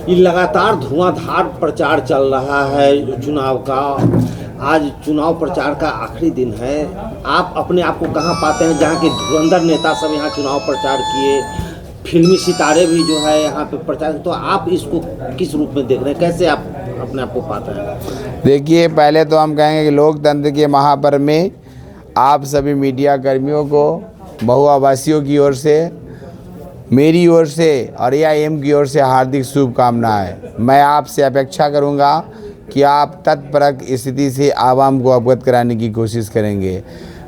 ये लगातार धुआंधार प्रचार चल रहा है चुनाव का। आज चुनाव प्रचार का आखिरी दिन है। आप अपने आप को कहाँ पाते हैं, जहाँ के धुरंधर नेता सब यहाँ चुनाव प्रचार किए, फिल्मी सितारे भी जो है यहाँ पे प्रचार, तो आप इसको किस रूप में देख रहे हैं, कैसे आप अपने आप को पाते हैं? देखिए, पहले तो हम कहेंगे कि लोकतंत्र के महापर्व में आप सभी मीडिया कर्मियों को, महुआ वासियों की ओर से, मेरी ओर से और AIM की ओर से हार्दिक शुभकामनाएं। मैं आपसे अपेक्षा करूंगा कि आप तत्परक स्थिति से आवाम को अवगत कराने की कोशिश करेंगे।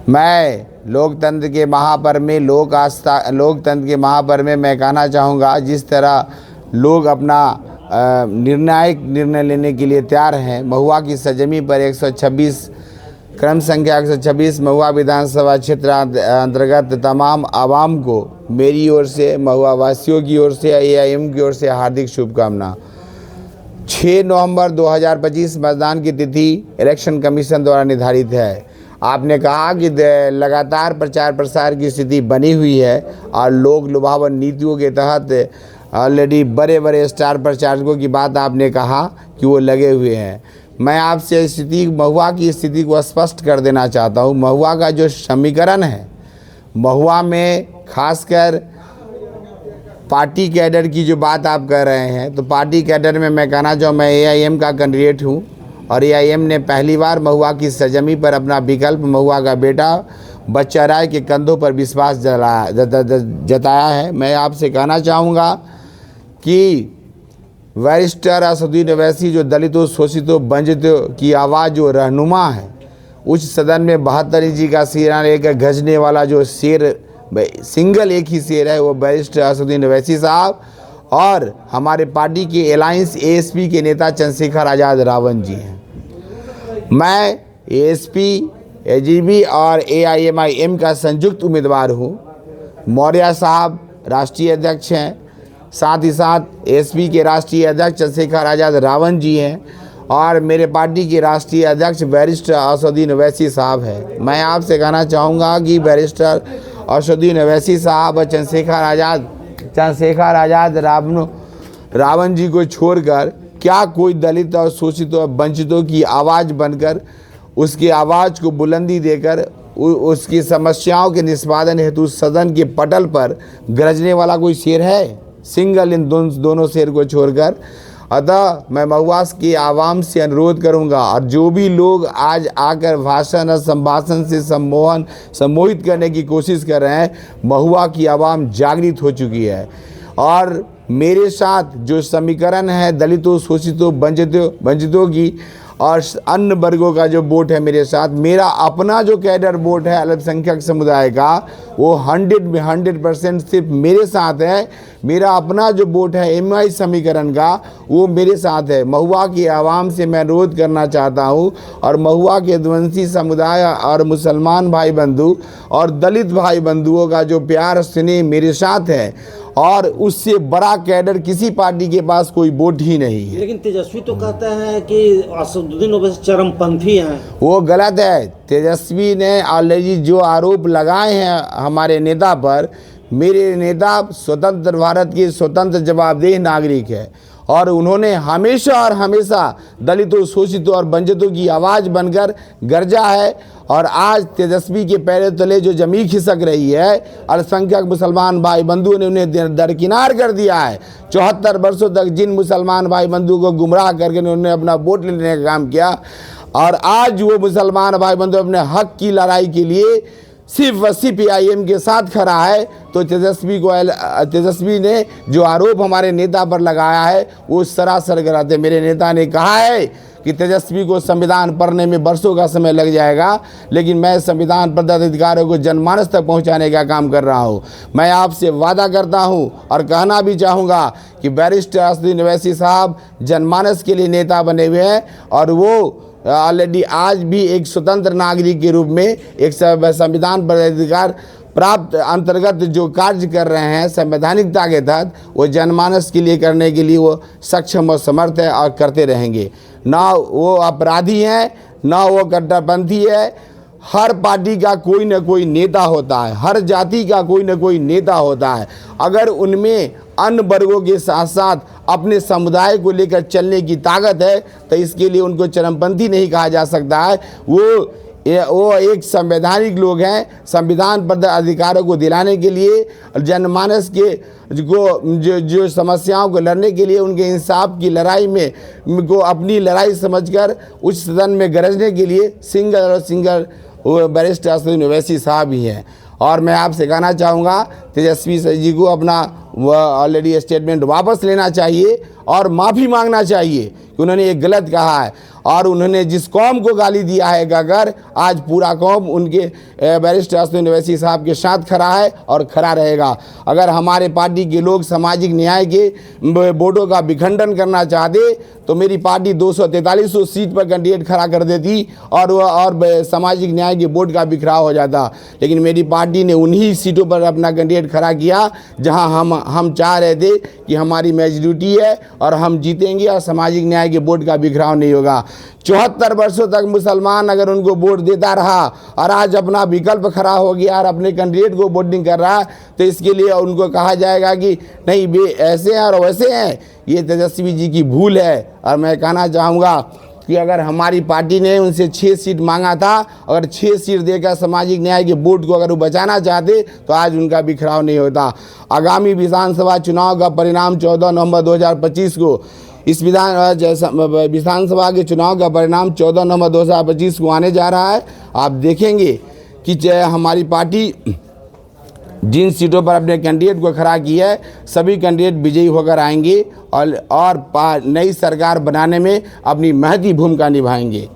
मैं लोकतंत्र के महापर्व में, लोकतंत्र के महापर्व में मैं कहना चाहूँगा, जिस तरह लोग अपना निर्णायक निर्णय लेने के लिए तैयार हैं। महुआ की सरजमी पर 126 क्रम संख्या 126 महुआ विधानसभा क्षेत्र अंतर्गत तमाम आवाम को मेरी ओर से, महुआ वासियों की ओर से, AIM की ओर से हार्दिक शुभकामना। 6 नवंबर 2025 मतदान की तिथि इलेक्शन कमीशन द्वारा निर्धारित है। आपने कहा कि लगातार प्रचार प्रसार की स्थिति बनी हुई है और लोक लुभावन नीतियों के तहत ऑलरेडी बड़े बड़े स्टार प्रचारकों की बात आपने कहा कि वो लगे हुए हैं। मैं आपसे स्थिति, महुआ की स्थिति को स्पष्ट कर देना चाहता हूँ। महुआ का जो समीकरण है, महुआ में खासकर पार्टी कैडर की जो बात आप कर रहे हैं, तो पार्टी कैडर में मैं कहना चाहूँ, मैं AIM का कैंडिडेट हूँ और AIM ने पहली बार महुआ की सरजमी पर अपना विकल्प महुआ का बेटा बच्चा राय के कंधों पर विश्वास जताया है। मैं आपसे कहना चाहूँगा कि बैरिस्टर असदुद्दीन ओवैसी जो दलितों, शोषितों, वंचितों की आवाज़ जो रहनुमा है, उच्च सदन में 72 इंची का शेर लेकर गजने वाला जो शेर, सिंगल एक ही शेर है, वो बैरिस्टर असदुद्दीन ओवैसी साहब और हमारे पार्टी के अलायंस ASP के नेता चंद्रशेखर आज़ाद रावण जी हैं। मैं ASP, AGP और AIMIM का संयुक्त उम्मीदवार हूँ। मौर्य साहब राष्ट्रीय अध्यक्ष हैं, साथ ही साथ ASP के राष्ट्रीय अध्यक्ष चंद्रशेखर आज़ाद रावण जी हैं और मेरे पार्टी के राष्ट्रीय अध्यक्ष बैरिस्टर असदुद्दीन ओवैसी साहब हैं। मैं आपसे कहना चाहूँगा कि बैरिस्टर असदुद्दीन ओवैसी साहब और चंद्रशेखर आज़ाद रावण जी को छोड़कर क्या कोई दलित और शोषित और वंचितों की आवाज़ बनकर, उसकी आवाज़ को बुलंदी देकर, उसकी समस्याओं के निष्पादन हेतु सदन के पटल पर गरजने वाला कोई शेर है? सिंगल इन दोनों शेर को छोड़कर। अतः मैं महुआ की आवाम से अनुरोध करूंगा, और जो भी लोग आज आकर भाषण और संभाषण से सम्मोहित करने की कोशिश कर रहे हैं, महुआ की आवाम जागृत हो चुकी है और मेरे साथ जो समीकरण है दलितों, शोषितों, वंचितों की और अन्य वर्गों का जो वोट है मेरे साथ, मेरा अपना जो कैडर वोट है अल्पसंख्यक समुदाय का, वो 100% सिर्फ मेरे साथ है। मेरा अपना जो वोट है MI समीकरण का, वो मेरे साथ है। महुआ की आवाम से मैं अनुरोध करना चाहता हूँ और महुआ के वंशी समुदाय और मुसलमान भाई बंधु और दलित भाई बंधुओं का जो प्यार स्नेह मेरे साथ है, और उससे बड़ा कैडर किसी पार्टी के पास कोई वोट ही नहीं है। लेकिन तेजस्वी तो कहते हैं कि असदुद्दीन ओवैसी चरमपंथी हैं। वो गलत है। तेजस्वी ने ऑलरेडी जो आरोप लगाए हैं हमारे नेता पर, मेरे नेता स्वतंत्र भारत के स्वतंत्र जवाबदेह नागरिक है और उन्होंने हमेशा और हमेशा दलितों, शोषितों और वंचितों की आवाज़ बनकर गरजा है। और आज तेजस्वी के पैरों तले जो जमीन खिसक रही है, अल्पसंख्यक मुसलमान भाई बंधुओं ने उन्हें दरकिनार कर दिया है। 74 वर्षों तक जिन मुसलमान भाई बंधु को गुमराह करके उन्होंने अपना वोट लेने का काम किया, और आज वो मुसलमान भाई बंधु अपने हक की लड़ाई के लिए सिर्फ AIM के साथ खड़ा है। तो तेजस्वी ने जो आरोप हमारे नेता पर लगाया है वो सरासर गलत है। मेरे नेता ने कहा है कि तेजस्वी को संविधान पढ़ने में वर्षों का समय लग जाएगा, लेकिन मैं संविधान प्रदत्त अधिकारों को जनमानस तक पहुंचाने का काम कर रहा हूं। मैं आपसे वादा करता हूं और कहना भी चाहूँगा कि बैरिस्टर असदुद्दीन ओवैसी साहब जनमानस के लिए नेता बने हुए हैं और वो ऑलरेडी आज भी एक स्वतंत्र नागरिक के रूप में एक संविधान पर अधिकार प्राप्त अंतर्गत जो कार्य कर रहे हैं संवैधानिकता के तहत, वो जनमानस के लिए करने के लिए वो सक्षम और समर्थ है और करते रहेंगे। ना वो अपराधी हैं, ना वो कट्टरपंथी है। हर पार्टी का कोई न कोई नेता होता है, हर जाति का कोई न कोई नेता होता है। अगर उनमें अन्य वर्गों के साथ साथ अपने समुदाय को लेकर चलने की ताकत है, तो इसके लिए उनको चरमपंथी नहीं कहा जा सकता है। वो एक संवैधानिक लोग हैं। संविधान बद्ध अधिकारों को दिलाने के लिए, जनमानस के जो समस्याओं को लड़ने के लिए, उनके इंसाफ की लड़ाई में को अपनी लड़ाई समझकर उच्च सदन में गरजने के लिए सिंगल बैरिस्टर असदुद्दीन ओवैसी साहब ही हैं। और मैं आपसे कहना चाहूँगा, तेजस्वी जी को अपना ऑलरेडी स्टेटमेंट वापस लेना चाहिए और माफ़ी मांगना चाहिए कि उन्होंने ये गलत कहा है। और उन्होंने जिस कौम को गाली दिया है अगर, आज पूरा कौम उनके बैरिस्टर असदुद्दीन ओवैसी साहब के साथ खड़ा है और खड़ा रहेगा। अगर हमारे पार्टी के लोग सामाजिक न्याय के वोटों का विखंडन करना चाहते तो मेरी पार्टी 243 सीट पर कैंडिडेट खड़ा कर देती और सामाजिक न्याय के वोट का बिखराव हो जाता। लेकिन मेरी पार्टी ने उन्हीं सीटों पर अपना कैंडिडेट खड़ा किया जहां हम चाह रहे थे कि हमारी मेजॉरिटी है और हम जीतेंगे और सामाजिक न्याय के वोट का बिखराव नहीं होगा। 74 वर्षों तक मुसलमान अगर उनको वोट देता रहा और आज अपना विकल्प खड़ा हो गया और अपने कैंडिडेट को वोटिंग कर रहा है, तो इसके लिए उनको कहा जाएगा कि नहीं वे ऐसे हैं और वैसे हैं। ये तेजस्वी जी की भूल है। और मैं कहना चाहूँगा कि अगर हमारी पार्टी ने उनसे 6 सीट मांगा था, अगर 6 सीट देकर सामाजिक न्याय के वोट को अगर वो बचाना चाहते तो आज उनका बिखराव नहीं होता। आगामी विधानसभा चुनाव का परिणाम 14 नवंबर 2025 को, इस विधानसभा के चुनाव का परिणाम 14 नवंबर 2025 को आने जा रहा है। आप देखेंगे कि हमारी पार्टी जिन सीटों पर अपने कैंडिडेट को खड़ा किया है, सभी कैंडिडेट विजयी होकर आएंगे और नई सरकार बनाने में अपनी महती भूमिका निभाएंगे।